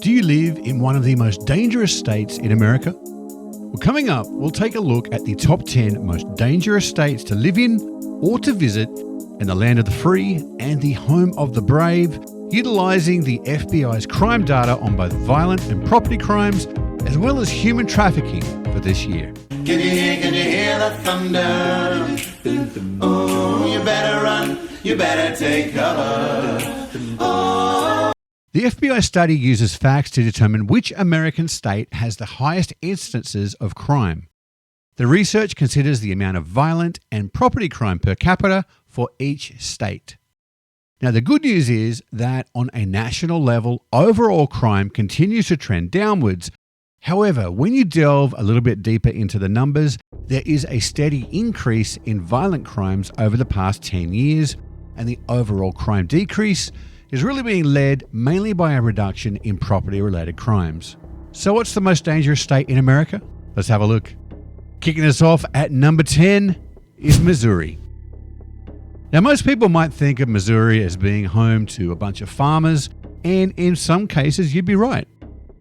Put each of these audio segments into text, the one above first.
Do you live in one of the most dangerous states in America? Well, coming up, we'll take a look at the top 10 most dangerous states to live in or to visit in the land of the free and the home of the brave, utilising the FBI's crime data on both violent and property crimes, as well as human trafficking for this year. Can you hear the thunder? Oh, you better run, you better take cover. Oh. The FBI study uses facts to determine which American state has the highest instances of crime. The research considers the amount of violent and property crime per capita for each state. Now, the good news is that on a national level, overall crime continues to trend downwards. However, when you delve a little bit deeper into the numbers, there is a steady increase in violent crimes over the past 10 years, and the overall crime decrease is really being led mainly by a reduction in property-related crimes. So what's the most dangerous state in America? Let's have a look. Kicking us off at number 10 is Missouri. Now, most people might think of Missouri as being home to a bunch of farmers, and in some cases you'd be right.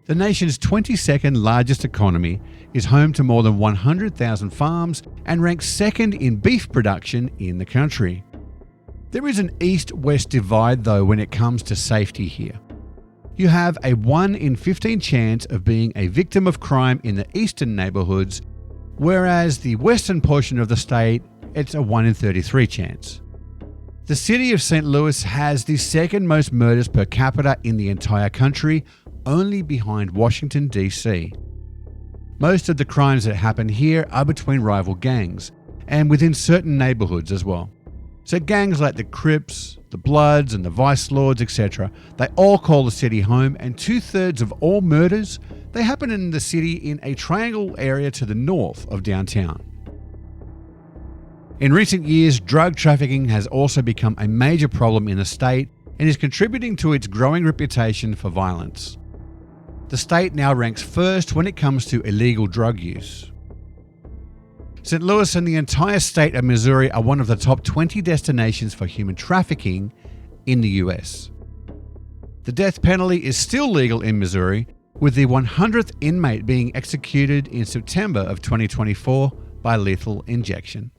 The nation's 22nd largest economy is home to more than 100,000 farms and ranks second in beef production in the country. There is an east-west divide though when it comes to safety here. You have a 1 in 15 chance of being a victim of crime in the eastern neighborhoods, whereas the western portion of the state, it's a 1 in 33 chance. The city of St. Louis has the second most murders per capita in the entire country, only behind Washington, D.C. Most of the crimes that happen here are between rival gangs, and within certain neighborhoods as well. So gangs like the Crips, the Bloods, and the Vice Lords, etc., they all call the city home, and 2/3 of all murders, they happen in the city in a triangle area to the north of downtown. In recent years, drug trafficking has also become a major problem in the state and is contributing to its growing reputation for violence. The state now ranks first when it comes to illegal drug use. St. Louis and the entire state of Missouri are one of the top 20 destinations for human trafficking in the US. The death penalty is still legal in Missouri, with the 100th inmate being executed in September of 2024 by lethal injection.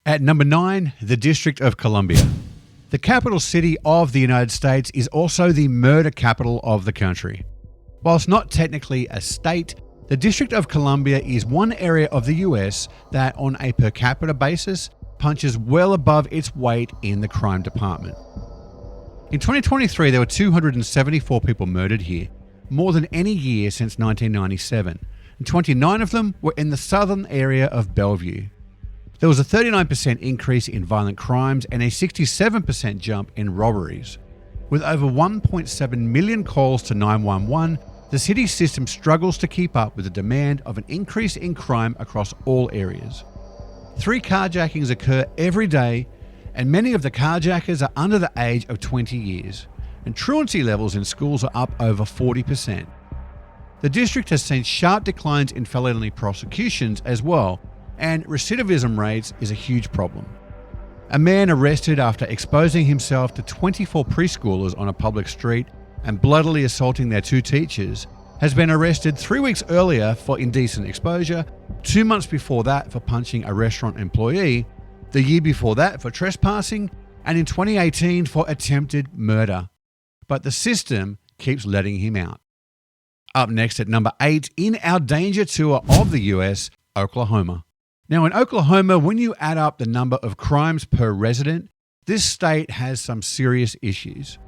At number 9, the District of Columbia. The capital city of the United States is also the murder capital of the country. Whilst not technically a state, the District of Columbia is one area of the US that, on a per capita basis, punches well above its weight in the crime department. In 2023, there were 274 people murdered here, more than any year since 1997, and 29 of them were in the southern area of Bellevue. There was a 39% increase in violent crimes and a 67% jump in robberies. With over 1.7 million calls to 911, the city system struggles to keep up with the demand of an increase in crime across all areas. 3 carjackings occur every day, and many of the carjackers are under the age of 20 years, and truancy levels in schools are up over 40%. The district has seen sharp declines in felony prosecutions as well, and recidivism rates is a huge problem. A man arrested after exposing himself to 24 preschoolers on a public street and bloodily assaulting their 2 teachers has been arrested 3 weeks earlier for indecent exposure, 2 months before that for punching a restaurant employee, the year before that for trespassing, and in 2018 for attempted murder. But the system keeps letting him out. Up next at number 8 in our danger tour of the US, Oklahoma. Now in Oklahoma, when you add up the number of crimes per resident, this state has some serious issues.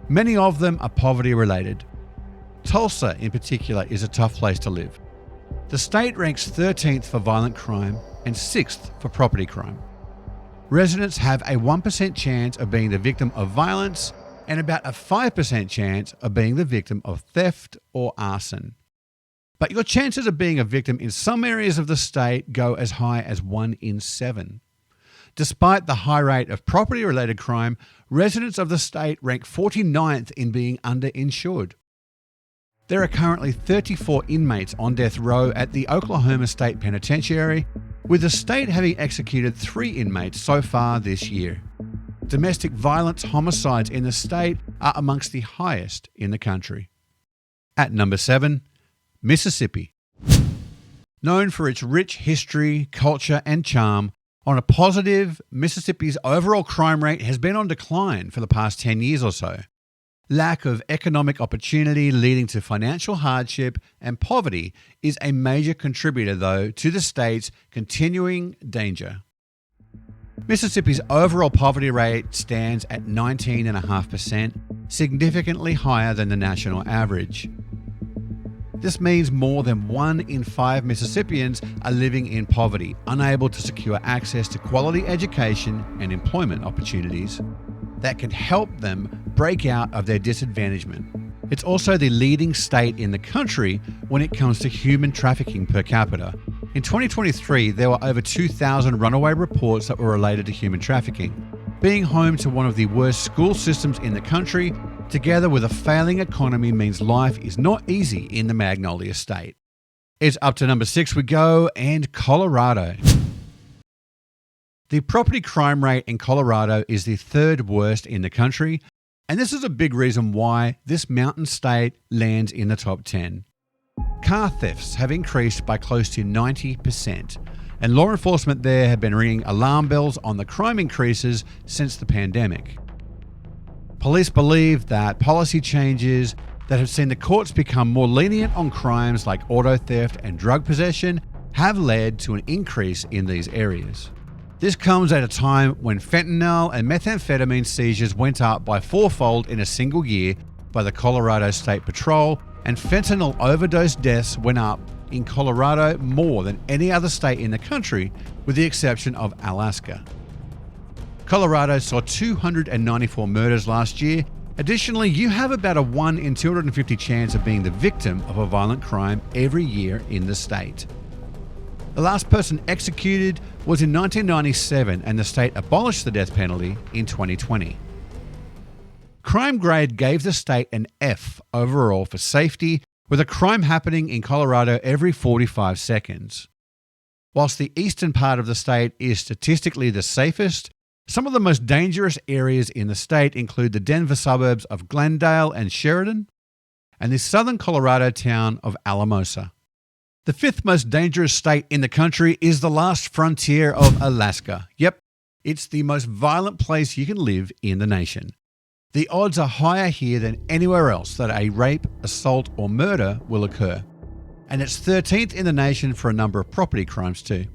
Many of them are poverty related. Tulsa in particular is a tough place to live. The state ranks 13th for violent crime and 6th for property crime. Residents have a 1% chance of being the victim of violence and about a 5% chance of being the victim of theft or arson. But your chances of being a victim in some areas of the state go as high as 1 in 7. Despite the high rate of property-related crime, residents of the state rank 49th in being underinsured. There are currently 34 inmates on death row at the Oklahoma State Penitentiary, with the state having executed 3 inmates so far this year. Domestic violence homicides in the state are amongst the highest in the country. At number 7, Mississippi. Known for its rich history, culture, and charm, on a positive, Mississippi's overall crime rate has been on decline for the past 10 years or so. Lack of economic opportunity leading to financial hardship and poverty is a major contributor, though, to the state's continuing danger. Mississippi's overall poverty rate stands at 19.5%, significantly higher than the national average. This means more than 1 in 5 Mississippians are living in poverty, unable to secure access to quality education and employment opportunities that can help them break out of their disadvantagement. It's also the leading state in the country when it comes to human trafficking per capita. In 2023, there were over 2,000 runaway reports that were related to human trafficking. Being home to one of the worst school systems in the country, together with a failing economy, means life is not easy in the Magnolia State. It's up to number 6 we go, and Colorado. The property crime rate in Colorado is the 3rd worst in the country, and this is a big reason why this mountain state lands in the top 10. Car thefts have increased by close to 90%, and law enforcement there have been ringing alarm bells on the crime increases since the pandemic. Police believe that policy changes that have seen the courts become more lenient on crimes like auto theft and drug possession have led to an increase in these areas. This comes at a time when fentanyl and methamphetamine seizures went up by 4-fold in a single year by the Colorado State Patrol, and fentanyl overdose deaths went up in Colorado more than any other state in the country, with the exception of Alaska. Colorado saw 294 murders last year. Additionally, you have about a 1 in 250 chance of being the victim of a violent crime every year in the state. The last person executed was in 1997, and the state abolished the death penalty in 2020. Crime grade gave the state an F overall for safety, with a crime happening in Colorado every 45 seconds. Whilst the eastern part of the state is statistically the safest, some of the most dangerous areas in the state include the Denver suburbs of Glendale and Sheridan, and the southern Colorado town of Alamosa. The 5th most dangerous state in the country is the last frontier of Alaska. Yep, it's the most violent place you can live in the nation. The odds are higher here than anywhere else that a rape, assault, or murder will occur. And it's 13th in the nation for a number of property crimes too.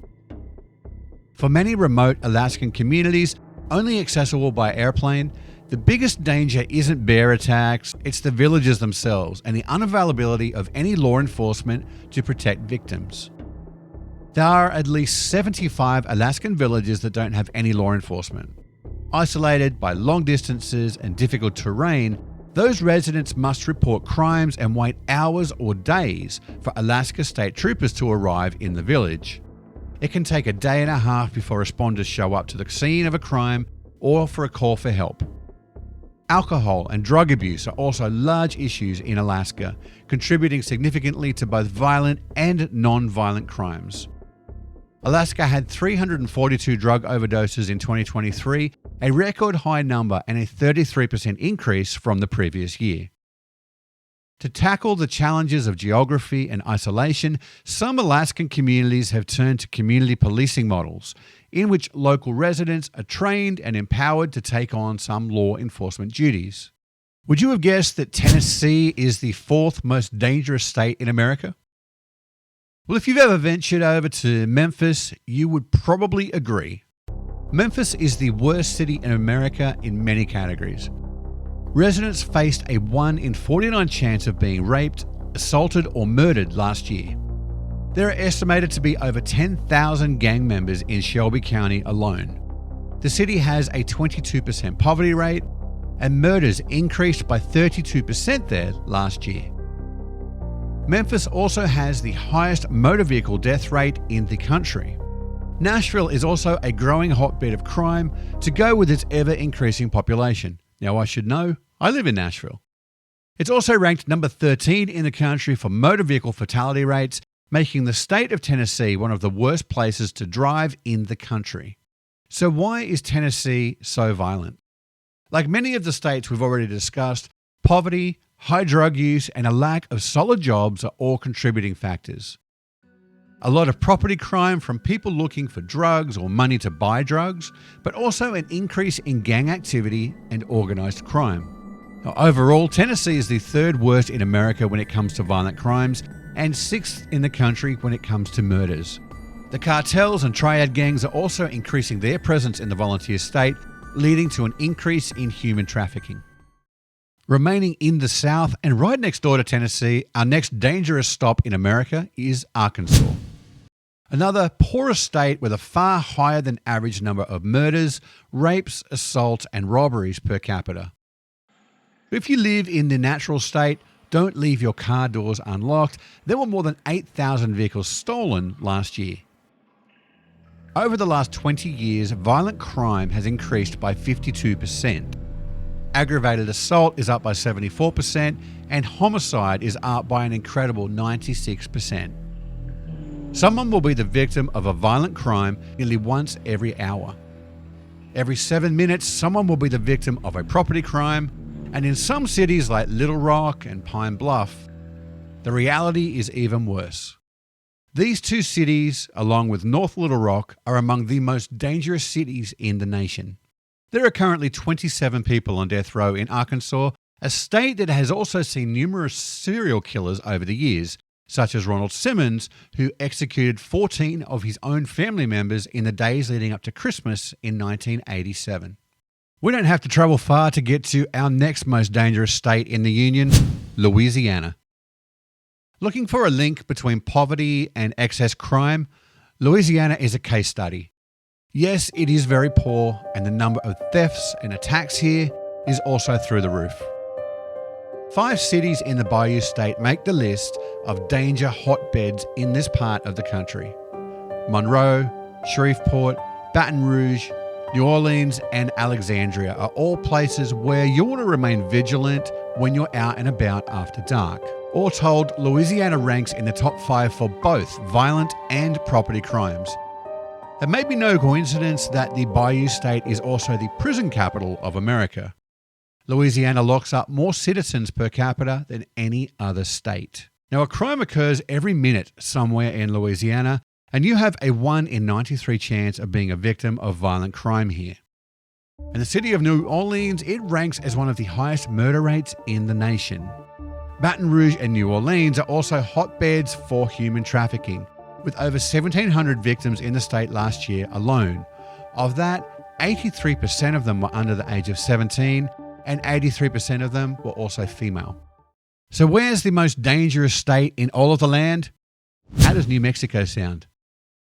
For many remote Alaskan communities, only accessible by airplane, the biggest danger isn't bear attacks, it's the villages themselves and the unavailability of any law enforcement to protect victims. There are at least 75 Alaskan villages that don't have any law enforcement. Isolated by long distances and difficult terrain, those residents must report crimes and wait hours or days for Alaska State Troopers to arrive in the village. It can take a day and a half before responders show up to the scene of a crime or for a call for help. Alcohol and drug abuse are also large issues in Alaska, contributing significantly to both violent and non-violent crimes. Alaska had 342 drug overdoses in 2023, a record high number and a 33% increase from the previous year. To tackle the challenges of geography and isolation, some Alaskan communities have turned to community policing models, in which local residents are trained and empowered to take on some law enforcement duties. Would you have guessed that Tennessee is the 4th most dangerous state in America? Well, if you've ever ventured over to Memphis, you would probably agree. Memphis is the worst city in America in many categories. Residents faced a 1 in 49 chance of being raped, assaulted, or murdered last year. There are estimated to be over 10,000 gang members in Shelby County alone. The city has a 22% poverty rate, and murders increased by 32% there last year. Memphis also has the highest motor vehicle death rate in the country. Nashville is also a growing hotbed of crime to go with its ever-increasing population. Now, I should know, I live in Nashville. It's also ranked number 13 in the country for motor vehicle fatality rates, making the state of Tennessee one of the worst places to drive in the country. So why is Tennessee so violent? Like many of the states we've already discussed, poverty, high drug use, and a lack of solid jobs are all contributing factors. A lot of property crime from people looking for drugs or money to buy drugs, but also an increase in gang activity and organised crime. Now, overall, Tennessee is the third worst in America when it comes to violent crimes and sixth in the country when it comes to murders. The cartels and triad gangs are also increasing their presence in the volunteer state, leading to an increase in human trafficking. Remaining in the South and right next door to Tennessee, our next dangerous stop in America is Arkansas. Another poorer state with a far higher than average number of murders, rapes, assaults, and robberies per capita. If you live in the natural state, don't leave your car doors unlocked. There were more than 8,000 vehicles stolen last year. Over the last 20 years, violent crime has increased by 52%. Aggravated assault is up by 74%, and homicide is up by an incredible 96%. Someone will be the victim of a violent crime nearly once every hour. Every 7 minutes, someone will be the victim of a property crime, and in some cities like Little Rock and Pine Bluff, the reality is even worse. These two cities, along with North Little Rock, are among the most dangerous cities in the nation. There are currently 27 people on death row in Arkansas, a state that has also seen numerous serial killers over the years, such as Ronald Simmons, who executed 14 of his own family members in the days leading up to Christmas in 1987. We don't have to travel far to get to our next most dangerous state in the Union, Louisiana. Looking for a link between poverty and excess crime, Louisiana is a case study. Yes, it is very poor, and the number of thefts and attacks here is also through the roof. 5 cities in the Bayou state make the list of danger hotbeds in this part of the country. Monroe, Shreveport, Baton Rouge, New Orleans, and Alexandria are all places where you want to remain vigilant when you're out and about after dark. All told, Louisiana ranks in the top 5 for both violent and property crimes. It may be no coincidence that the Bayou state is also the prison capital of America. Louisiana locks up more citizens per capita than any other state. Now, a crime occurs every minute somewhere in Louisiana, and you have a 1 in 93 chance of being a victim of violent crime here. In the city of New Orleans, it ranks as one of the highest murder rates in the nation. Baton Rouge and New Orleans are also hotbeds for human trafficking, with over 1,700 victims in the state last year alone. Of that, 83% of them were under the age of 17, and 83% of them were also female. So where's the most dangerous state in all of the land? How does New Mexico sound?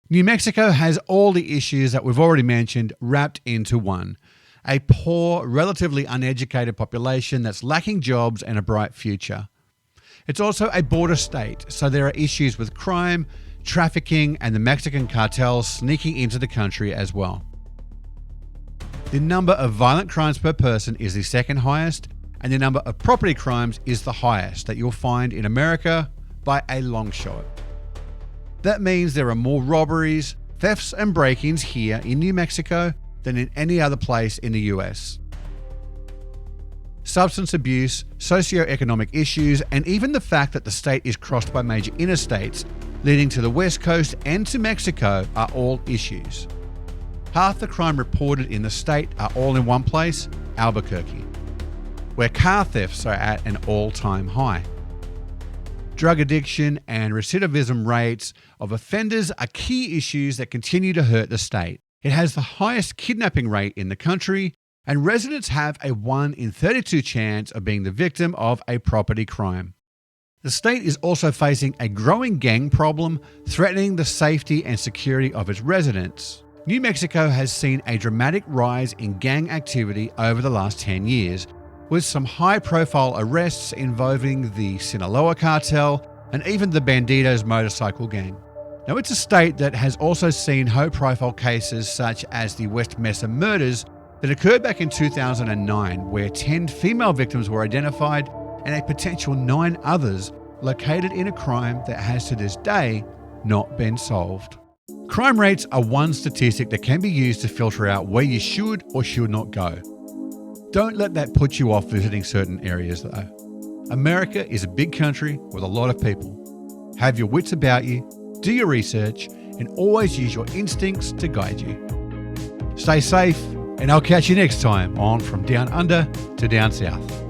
New Mexico has all the issues that we've already mentioned wrapped into one. A poor, relatively uneducated population that's lacking jobs and a bright future. It's also a border state, so there are issues with crime, trafficking, and the Mexican cartels sneaking into the country as well. The number of violent crimes per person is the second highest, and the number of property crimes is the highest that you'll find in America by a long shot. That means there are more robberies, thefts, and break-ins here in New Mexico than in any other place in the US. Substance abuse, socioeconomic issues, and even the fact that the state is crossed by major interstates leading to the West Coast and to Mexico are all issues. Half the crime reported in the state are all in one place, Albuquerque, where car thefts are at an all-time high. Drug addiction and recidivism rates of offenders are key issues that continue to hurt the state. It has the highest kidnapping rate in the country, and residents have a 1 in 32 chance of being the victim of a property crime. The state is also facing a growing gang problem, threatening the safety and security of its residents. New Mexico has seen a dramatic rise in gang activity over the last 10 years, with some high-profile arrests involving the Sinaloa cartel and even the Bandidos motorcycle gang. Now, it's a state that has also seen high-profile cases such as the West Mesa murders that occurred back in 2009, where 10 female victims were identified and a potential 9 others located in a crime that has to this day not been solved. Crime rates are one statistic that can be used to filter out where you should or should not go. Don't let that put you off visiting certain areas though. America is a big country with a lot of people. Have your wits about you, do your research, and always use your instincts to guide you. Stay safe, and I'll catch you next time on From Down Under to Down South.